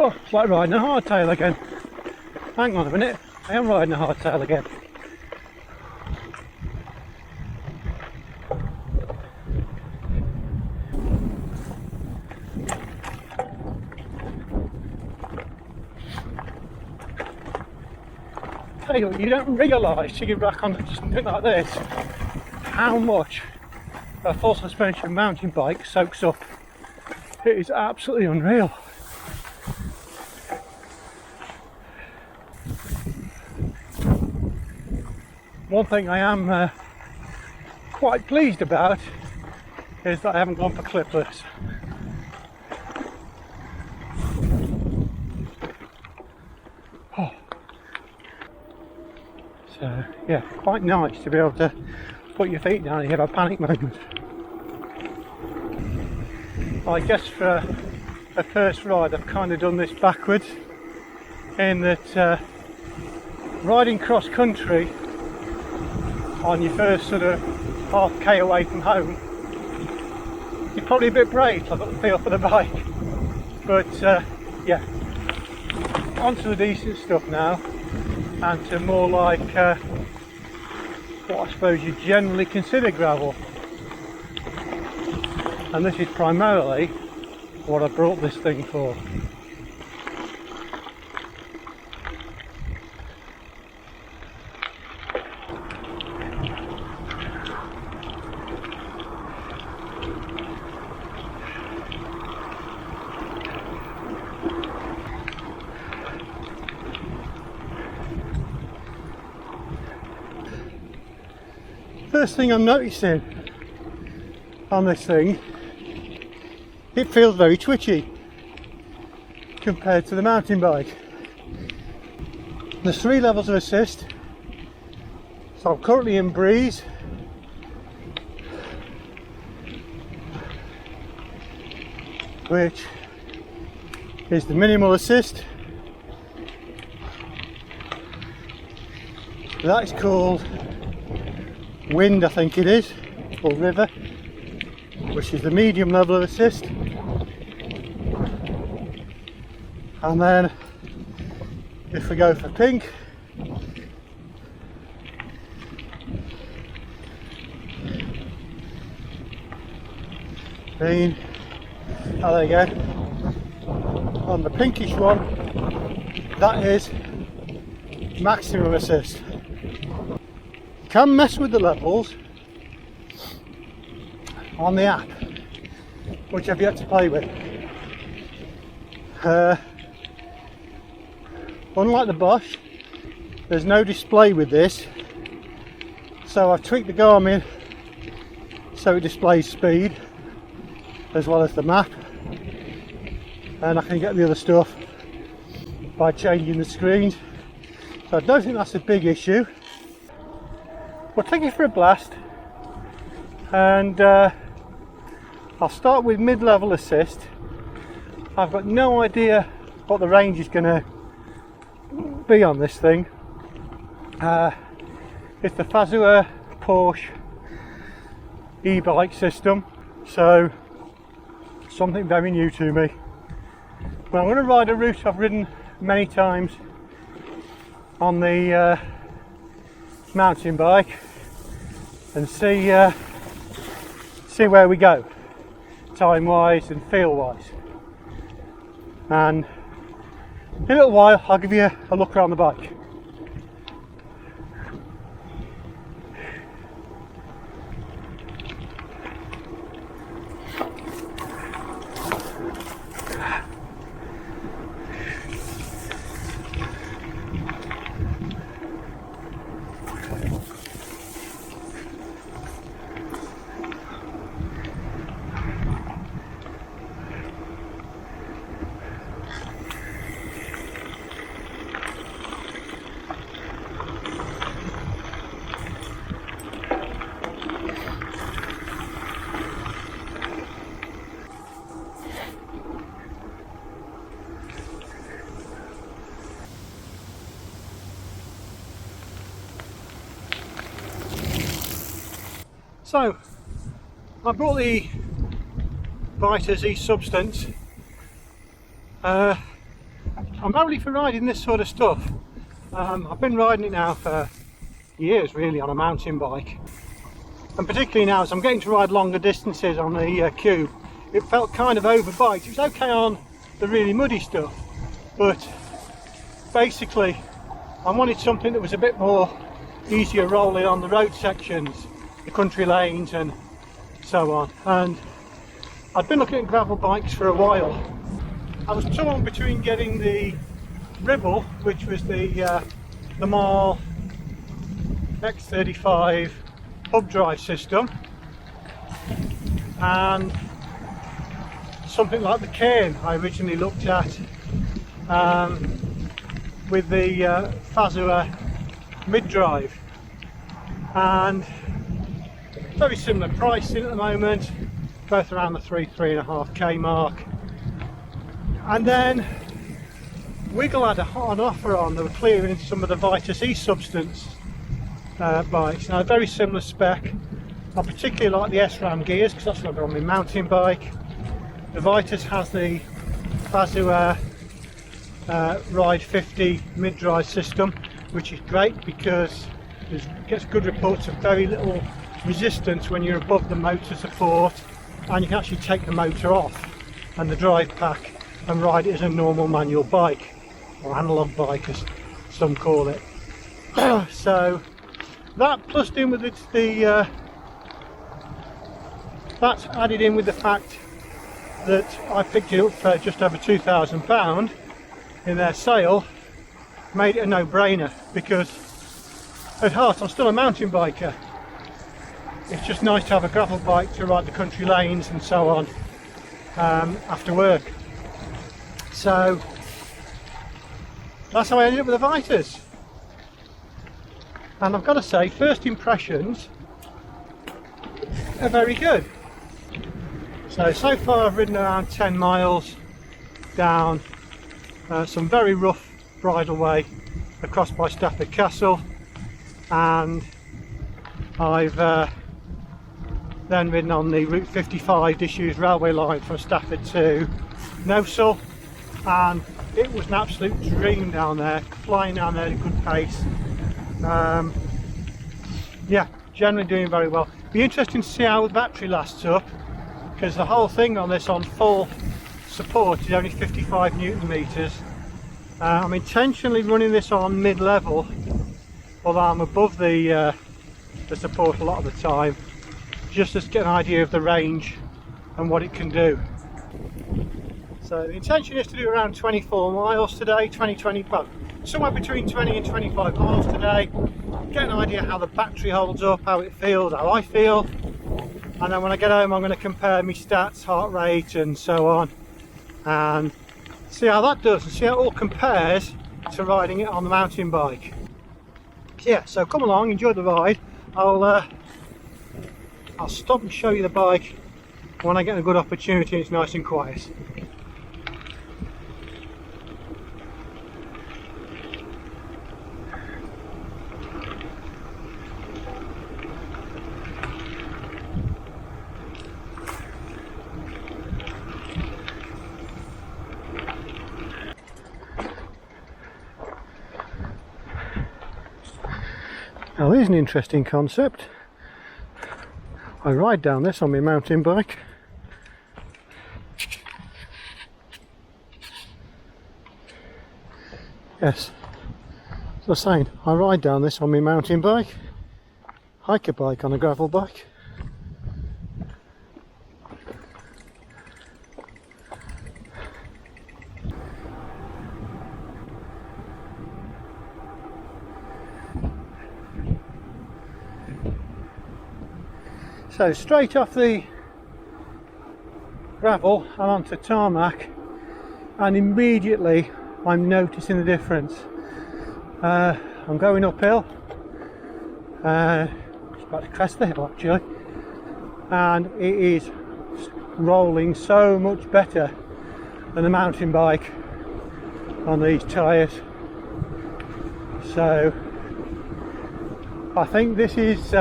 Oh, it's like riding a hardtail again. Hang on a minute, I am riding a hardtail again. Tell you what, you don't realise till you're back on something like this how much a full suspension mountain bike soaks up. It is absolutely unreal. One thing I am quite pleased about is that I haven't gone for clipless. Oh. So yeah, quite nice to be able to put your feet down and you have a panic moment. I guess for a first ride I've kind of done this backwards, in that riding cross country on your first sort of half K away from home, you're probably a bit brave. I've got the feel for the bike, but yeah, onto the decent stuff now, and to more like what I suppose you generally consider gravel. And this is primarily what I brought this thing for. First thing I'm noticing on this thing, it feels very twitchy compared to the mountain bike. There's 3 levels of assist, so I'm currently in breeze, which is the minimal assist. That is called wind, I think it is, or river, which is the medium level of assist. And then if we go for pink, green, oh there you go, on the pinkish one, that is maximum assist. You can mess with the levels on the app, which I've yet to play with. Unlike the Bosch, there's no display with this, so I've tweaked the Garmin so it displays speed as well as the map, and I can get the other stuff by changing the screens, so I don't think that's a big issue. We'll take it for a blast, and I'll start with mid-level assist. I've got no idea what the range is going to be on this thing. It's the Fazua Porsche e-bike system, so something very new to me. But I'm going to ride a route I've ridden many times on the mountain bike and see where we go, time wise and feel wise. And in a little while I'll give you a look around the bike. So, I brought the Vitus E-Substance I'm only for riding this sort of stuff. I've been riding it now for years really on a mountain bike, and particularly now as I'm getting to ride longer distances on the Cube, it felt kind of overbiked. It was okay on the really muddy stuff, but basically I wanted something that was a bit more easier rolling on the road sections, the country lanes and so on. And I'd been looking at gravel bikes for a while. I was torn between getting the Ribble, which was the Marl X35 hub drive system, and something like the Cairn I originally looked at, with the Fazua mid-drive, and very similar pricing at the moment, both around the 3.5k mark. And then Wiggle had an offer on. They were clearing some of the Vitus E-Substance bikes. Now, a very similar spec. I particularly like the SRAM gears because that's what I've got on my mountain bike. The Vitus has the Fazua Ride 50 mid-drive system, which is great because it gets good reports of very little resistance when you're above the motor support, and you can actually take the motor off and the drive pack and ride it as a normal manual bike, or analogue bike as some call it. So that plus in with that's added in with the fact that I picked it up for just over £2,000 in their sale, made it a no-brainer, because at heart I'm still a mountain biker. It's just nice to have a gravel bike to ride the country lanes and so on after work. So that's how I ended up with the Vitus. And I've got to say, first impressions are very good. So far I've ridden around 10 miles down some very rough bridleway across by Stafford Castle, and I've then ridden on the Route 55 disused railway line from Stafford to Nosal, and it was an absolute dream down there, flying down there at a good pace. Yeah, generally doing very well. Be interesting to see how the battery lasts up, because the whole thing on this on full support is only 55 newton meters. I'm intentionally running this on mid-level, although I'm above the support a lot of the time, just to get an idea of the range and what it can do. So the intention is to do around 24 miles today, well, somewhere between 20 and 25 miles today, get an idea how the battery holds up, how it feels, how I feel, and then when I get home I'm going to compare my stats, heart rate and so on, and see how that does and see how it all compares to riding it on the mountain bike. Yeah, so come along, enjoy the ride. I'll stop and show you the bike when I get a good opportunity and it's nice and quiet. Now here's an interesting concept. I ride down this on my mountain bike. Yes, as I was saying, I ride down this on my mountain bike, hiker bike on a gravel bike. So straight off the gravel and onto tarmac, and immediately I'm noticing the difference. I'm going uphill, it's about to crest the hill actually, and it is rolling so much better than the mountain bike on these tyres. So I think this is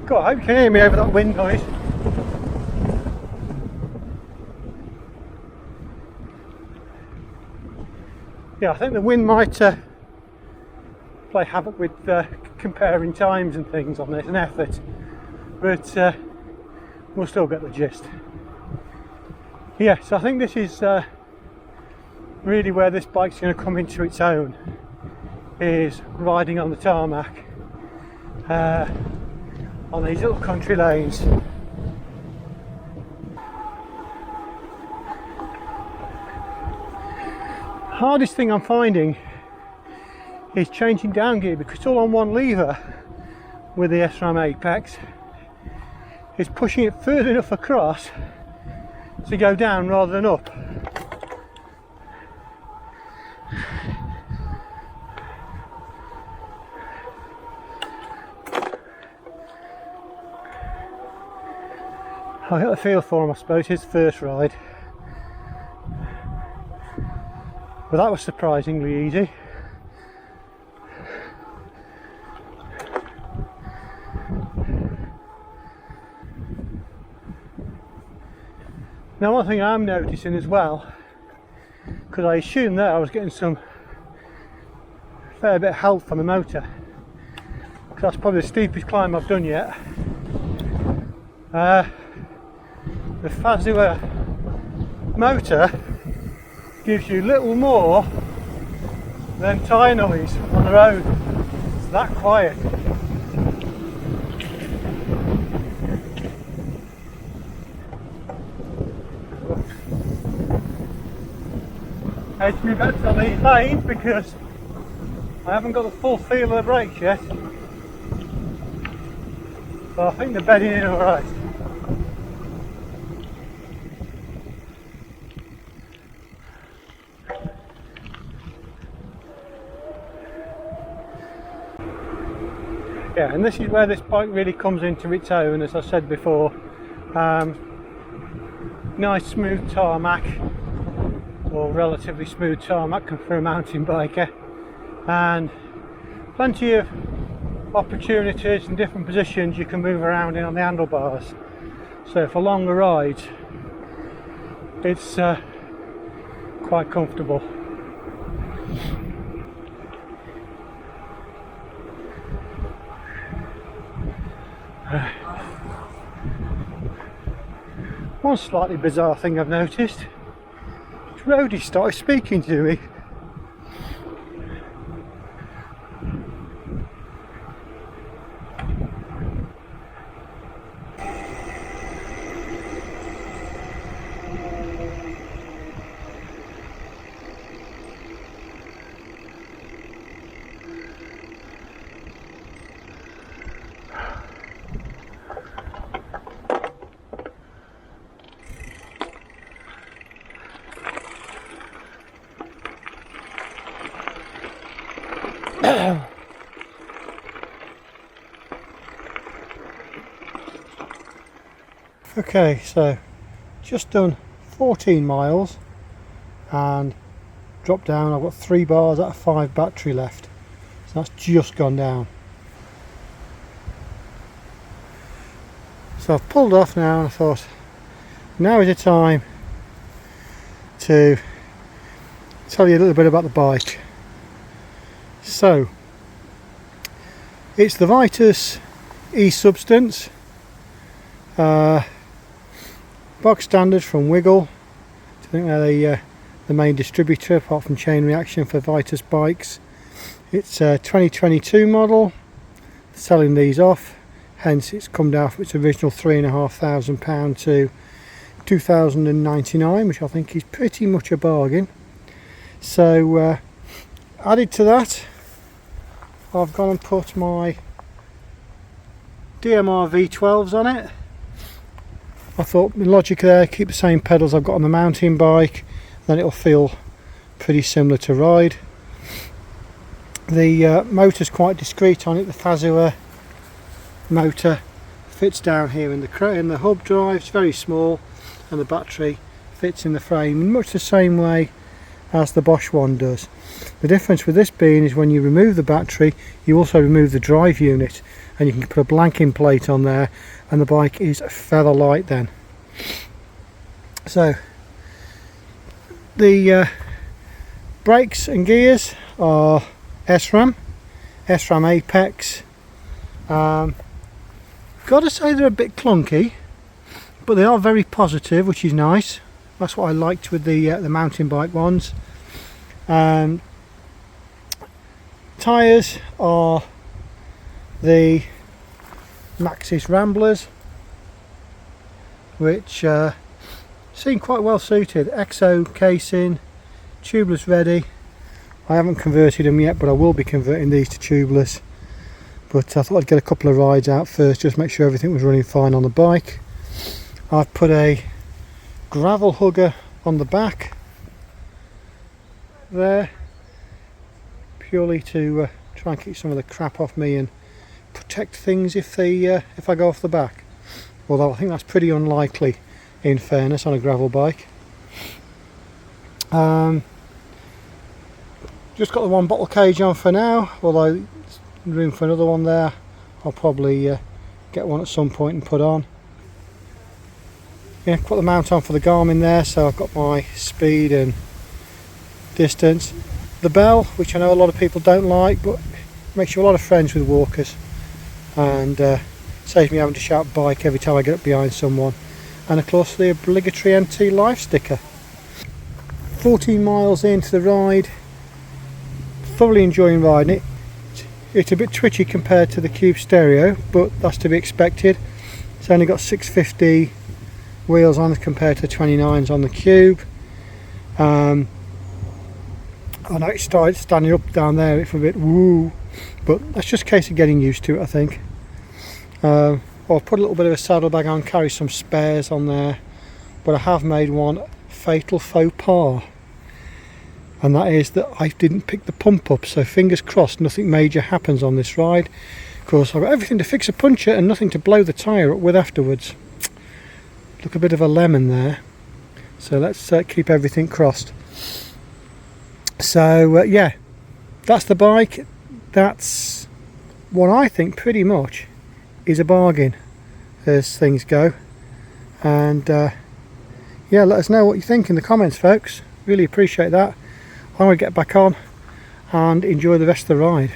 God, I hope you can hear me over that wind noise. yeah, I think the wind might play havoc with comparing times and things on this and effort, but we'll still get the gist. Yeah, so I think this is really where this bike's going to come into its own, is riding on the tarmac on these little country lanes. Hardest thing I'm finding is changing down gear, because it's all on one lever with the SRAM Apex. It's pushing it further enough across to go down rather than up. I got the feel for him, I suppose, his first ride. But that was surprisingly easy. Now, one thing I'm noticing as well, because I assumed that I was getting some fair bit of help from the motor, because that's probably the steepest climb I've done yet. The Fazua motor gives you little more than tyre noise on the road. It's that quiet. Edge me bets on these lanes because I haven't got the full feel of the brakes yet, so I think they're bedding in alright. Yeah, and this is where this bike really comes into its own, as I said before. Nice smooth tarmac, or relatively smooth tarmac for a mountain biker, and plenty of opportunities and different positions you can move around in on the handlebars. So for longer rides, it's quite comfortable. One slightly bizarre thing I've noticed, roadie started speaking to me. Okay, so just done 14 miles and dropped down. I've got 3 bars out of 5 battery left, so that's just gone down. So I've pulled off now, and I thought now is the time to tell you a little bit about the bike. So it's the Vitus E-Substance, box standard from Wiggle. I think they're the main distributor apart from Chain Reaction for Vitus bikes. It's a 2022 model, selling these off, hence it's come down from its original £3,500 to £2,099, which I think is pretty much a bargain. So added to that, I've gone and put my DMR V12s on it. I thought the logic there, keep the same pedals I've got on the mountain bike, then it'll feel pretty similar to ride. The motor's quite discreet on it. The Fazua motor fits down here in the hub drive. It's very small, and the battery fits in the frame in much the same way as the Bosch one does. The difference with this being is when you remove the battery, you also remove the drive unit, and you can put a blanking plate on there, and the bike is feather light then. So the Brakes and gears are SRAM Apex. Gotta say they're a bit clunky, but they are very positive, which is nice. That's what I liked with the mountain bike ones. Tyres are the Maxxis Ramblers, which seem quite well suited. Exo casing, tubeless ready. I haven't converted them yet, but I will be converting these to tubeless. But I thought I'd get a couple of rides out first, just make sure everything was running fine on the bike. I've put a gravel hugger on the back there, purely to try and keep some of the crap off me and protect things if I go off the back. Although I think that's pretty unlikely, in fairness, on a gravel bike. Just got the one bottle cage on for now, although there's room for another one there. I'll probably get one at some point and put on. Yeah, put the mount on for the Garmin there, so I've got my speed and distance. The bell, which I know a lot of people don't like, but makes you a lot of friends with walkers, and saves me having to shout bike every time I get up behind someone. And of course the obligatory NT Life sticker. 14 miles into the ride, thoroughly enjoying riding it. It's a bit twitchy compared to the Cube Stereo, but that's to be expected. It's only got 650 wheels on compared to 29s on the Cube. I know it started standing up down there, it's a bit woo, but that's just a case of getting used to it, I think. I'll put a little bit of a saddlebag on, carry some spares on there, but I have made one fatal faux pas, and that is that I didn't pick the pump up, so fingers crossed nothing major happens on this ride. Of course I've got everything to fix a puncture and nothing to blow the tyre up with afterwards. Look a bit of a lemon there, so let's keep everything crossed. So yeah, that's the bike. That's what I think pretty much is a bargain as things go. And yeah, let us know what you think in the comments, folks. Really appreciate that. I'm going to get back on and enjoy the rest of the ride.